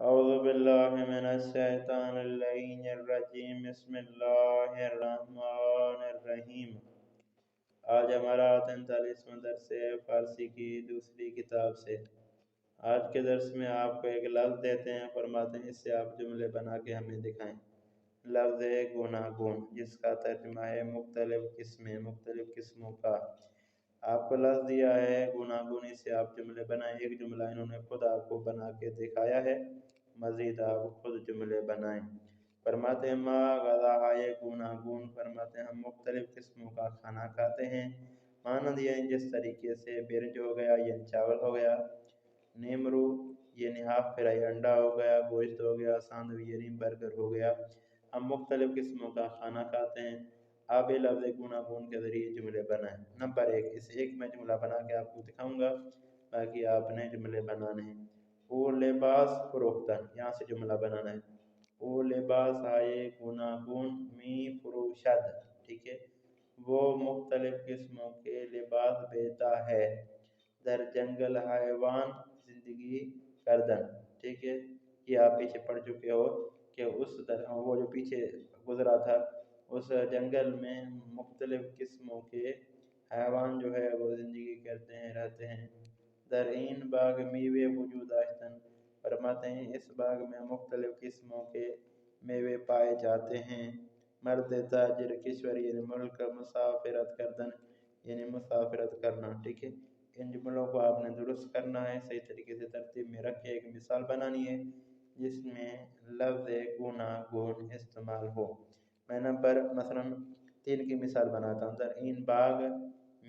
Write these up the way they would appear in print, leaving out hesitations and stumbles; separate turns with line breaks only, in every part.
اعوذ باللہ من الشیطان اللعین الرجیم بسم اللہ الرحمن الرحیم۔ آج ہمارا 43واں درس ہے فارسی کی دوسری کتاب سے۔ آج کے درس میں آپ کو ایک لفظ دیتے ہیں، فرماتے ہیں اس سے آپ جملے بنا کے ہمیں دکھائیں۔ لفظ ہے گوناگون، جس کا ترجمہ ہے مختلف قسمیں، مختلف قسموں کا۔ آپ کو لفظ دیا ہے گوناگون، اس سے آپ جملے بنائیں۔ ایک جملہ انہوں نے خود آپ کو بنا کے دکھایا ہے، مزید آپ خود جملے بنائیں۔ فرماتے ہیں ما غذائے گوناگون، فرماتے ہیں ہم مختلف قسموں کا کھانا کھاتے ہیں۔ معنی دیا ہے جس طریقے سے برنج ہو گیا، یعنی چاول ہو گیا، نیمرو یعنی ہاف فرائی انڈا ہو گیا، گوشت ہو گیا، ساندوی یعنی برگر ہو گیا۔ ہم مختلف قسموں کا کھانا کھاتے ہیں۔ آپ لفظ گوناگون کے ذریعے جملے بنائیں۔ نمبر 1، اس ایک میں جملہ بنا کے آپ کو دکھاؤں گا، باقی آپ نے جملے بنانے ہیں۔ او لباس فروختن، یہاں سے جملہ بنانا ہے۔ او لباس آئے گوناگون می فروشد، ٹھیک ہے، وہ مختلف قسموں کے لباس بیچتا ہے۔ در جنگل حیوان زندگی کردن، ٹھیک ہے، یہ آپ پیچھے پڑھ چکے ہو کہ وہ جو پیچھے گزرا تھا، اس جنگل میں مختلف قسموں کے حیوان جو ہے وہ زندگی کرتے ہیں، رہتے ہیں۔ در این باغ میوے وجود داشتن، فرماتے ہیں اس باغ میں مختلف قسموں کے میوے پائے جاتے ہیں۔ مرد تاجر کشور یعنی ملک، مسافرت کردن یعنی مسافرت کرنا، ٹھیک ہے۔ ان جملوں کو آپ نے درست کرنا ہے، صحیح طریقے سے ترتیب میں رکھ کے ایک مثال بنانی ہے جس میں لفظ گوناگون استعمال ہو۔ میں نمبر مثلا 3 کی مثال بناتا ہوں۔ در این باغ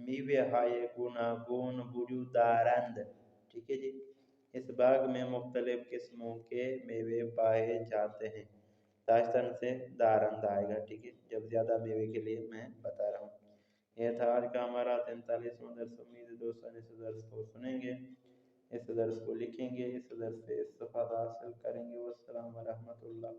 میوے ہائے گوناگون وجود دارند، ٹھیک ہے جی، اس باغ میں مختلف قسموں کے میوے پائے جاتے ہیں۔ داشتن سے دارند آئے گا، ٹھیک ہے، جب زیادہ میوے کے لیے میں بتا رہا ہوں۔ یہ تھا آج کا ہمارا 43واں درس۔ امید ہے دوستان اس درس کو سنیں گے، اس درس کو لکھیں گے، اس درس سے استفادہ حاصل کریں گے۔ والسلام ورحمۃ اللہ۔